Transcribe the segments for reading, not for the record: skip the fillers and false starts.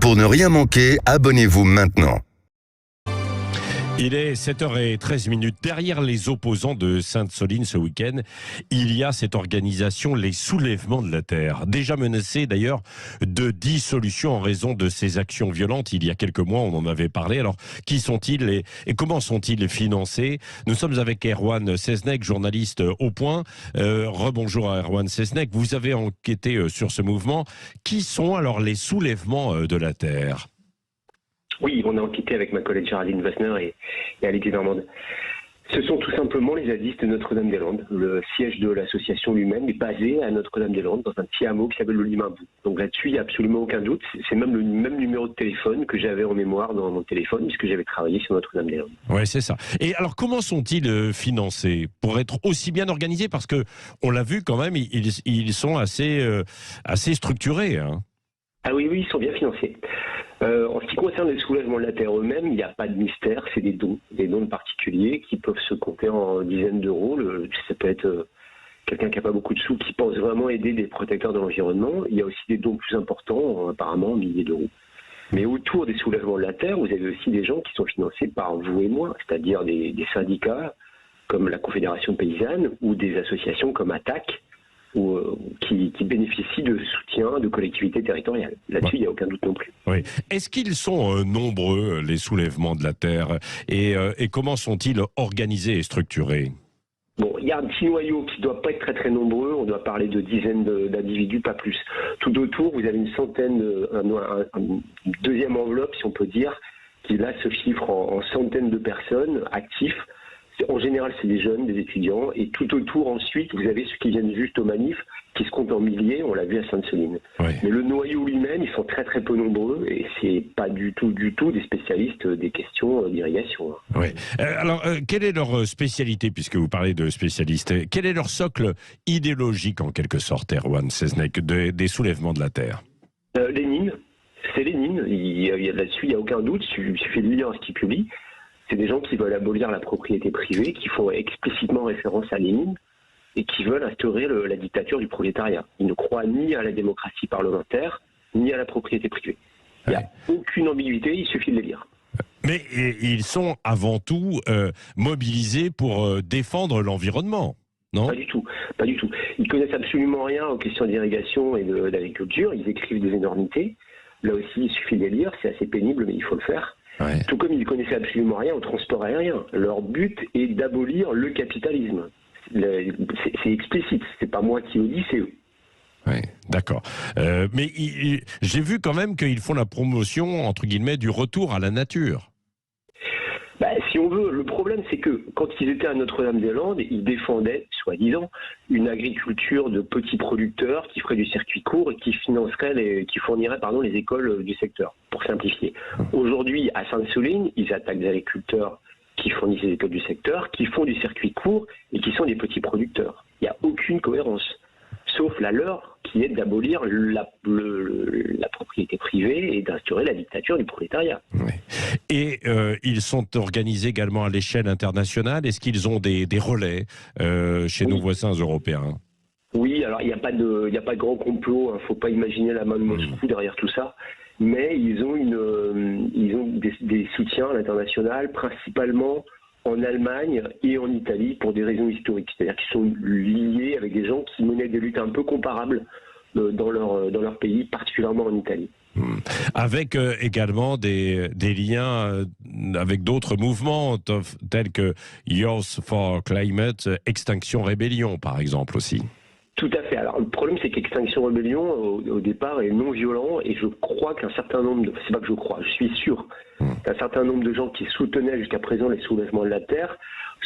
Pour ne rien manquer, abonnez-vous maintenant. Il est 7h13. Derrière les opposants de Sainte-Soline ce week-end, il y a cette organisation Les Soulèvements de la Terre, déjà menacée d'ailleurs de dissolution en raison de ces actions violentes. Il y a quelques mois, on en avait parlé. Alors, qui sont-ils et comment sont-ils financés? Nous sommes avec Erwan Seznec, journaliste au Point. Rebonjour à Erwan Seznec. Vous avez enquêté sur ce mouvement. Qui sont alors les Soulèvements de la Terre? Oui, on a enquêté avec ma collègue Géraldine Wassner et Alexis Normande. Ce sont tout simplement les zadistes de Notre-Dame-des-Landes. Le siège de l'association lui-même est basé à Notre-Dame-des-Landes, dans un petit hameau qui s'appelle le Limambou. Donc là-dessus, il n'y a absolument aucun doute. C'est même le même numéro de téléphone que j'avais en mémoire dans mon téléphone, puisque j'avais travaillé sur Notre-Dame-des-Landes. Oui, c'est ça. Et alors, comment sont-ils financés pour être aussi bien organisés? Parce que on l'a vu quand même, ils sont assez structurés, hein. Ah oui, ils sont bien financés. En ce qui concerne les soulèvements de la Terre eux-mêmes, il n'y a pas de mystère, c'est des dons de particuliers qui peuvent se compter en dizaines d'euros. Ça peut être quelqu'un qui n'a pas beaucoup de sous, qui pense vraiment aider des protecteurs de l'environnement. Il y a aussi des dons plus importants, apparemment en milliers d'euros. Mais autour des soulèvements de la Terre, vous avez aussi des gens qui sont financés par vous et moi, c'est-à-dire des syndicats comme la Confédération paysanne ou des associations comme ATTAC, qui bénéficient de soutien de collectivités territoriales. Là-dessus, il n'y a aucun doute non plus. Oui. Est-ce qu'ils sont nombreux, les soulèvements de la Terre, et comment sont-ils organisés et structurés? Bon, il y a un petit noyau qui ne doit pas être très très nombreux, on doit parler de dizaines d'individus, pas plus. Tout autour, vous avez une centaine, une deuxième enveloppe, si on peut dire, qui là se chiffre en centaines de personnes actifs. En général, c'est des jeunes, des étudiants, et tout autour, ensuite, vous avez ceux qui viennent juste aux manifs, qui se comptent en milliers, on l'a vu à Sainte-Soline. Oui. Mais le noyau lui-même, ils sont très très peu nombreux, et c'est pas du tout des spécialistes des questions d'irrigation. Oui. Alors, quelle est leur spécialité, puisque vous parlez de spécialistes? Quel est leur socle idéologique, en quelque sorte, Erwan Seznec, des soulèvements de la Terre? Lénine, c'est Lénine, là-dessus, il n'y a aucun doute, il suffit de lire ce qu'ils publient. C'est des gens qui veulent abolir la propriété privée, qui font explicitement référence à Lénine et qui veulent instaurer la dictature du prolétariat. Ils ne croient ni à la démocratie parlementaire, ni à la propriété privée. Il n'y a aucune ambiguïté, il suffit de les lire. Mais ils sont avant tout mobilisés pour défendre l'environnement, non? Pas du tout, pas du tout. Ils connaissent absolument rien aux questions d'irrigation et d'agriculture, ils écrivent des énormités. Là aussi, il suffit de les lire, c'est assez pénible, mais il faut le faire. Ouais. Tout comme ils ne connaissaient absolument rien au transport aérien. Leur but est d'abolir le capitalisme. C'est explicite, c'est pas moi qui le dis, c'est eux. Oui, d'accord. Mais j'ai vu quand même qu'ils font la promotion, entre guillemets, du retour à la nature. Si on veut, le problème c'est que quand ils étaient à Notre-Dame-des-Landes, ils défendaient, soi-disant, une agriculture de petits producteurs qui ferait du circuit court et qui fournirait les écoles du secteur, pour simplifier. Aujourd'hui, à Sainte-Soline, ils attaquent des agriculteurs qui fournissent les écoles du secteur, qui font du circuit court et qui sont des petits producteurs. Il n'y a aucune cohérence, sauf la leur, qui est d'abolir la propriété privée et d'instaurer la dictature du prolétariat. Oui. Et ils sont organisés également à l'échelle internationale. Est-ce qu'ils ont des relais chez nos voisins européens? Oui, alors il n'y a pas de grand complot, il ne faut pas imaginer la main de Moscou derrière tout ça, mais ils ont des soutiens à l'international, principalement en Allemagne et en Italie pour des raisons historiques. C'est-à-dire qu'ils sont liés avec des gens qui menaient des luttes un peu comparables dans leur pays, particulièrement en Italie. Avec également des liens avec d'autres mouvements tels que Youth for Climate, Extinction Rebellion par exemple aussi. Tout à fait. Alors le problème c'est qu'Extinction Rebellion au départ est non violent et je crois qu'un certain nombre c'est pas que je crois, je suis sûr qu'un certain nombre de gens qui soutenaient jusqu'à présent les soulèvements de la Terre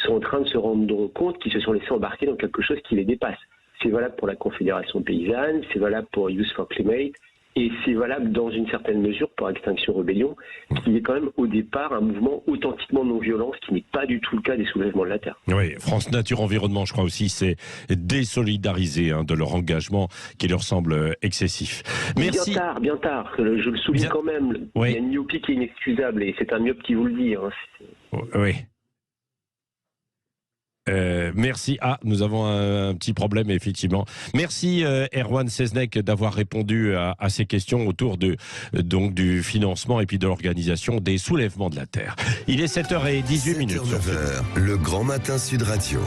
sont en train de se rendre compte qu'ils se sont laissés embarquer dans quelque chose qui les dépasse. C'est valable pour la Confédération paysanne, c'est valable pour Youth for Climate et c'est valable dans une certaine mesure pour Extinction Rebellion, qui est quand même au départ un mouvement authentiquement non violent, ce qui n'est pas du tout le cas des soulèvements de la Terre. Oui, France Nature Environnement, je crois aussi, c'est désolidariser de leur engagement qui leur semble excessif. Merci. Bien tard, je le souligne quand même. Oui. Il y a une myopie qui est inexcusable et c'est un myope qui vous le dit. Oui. Merci. Nous avons un petit problème, effectivement. Merci, Erwan Seznec, d'avoir répondu à ces questions autour donc, du financement et puis de l'organisation des soulèvements de la Terre. Il est 7h18. 7h, 9h, le Grand Matin Sud Radio.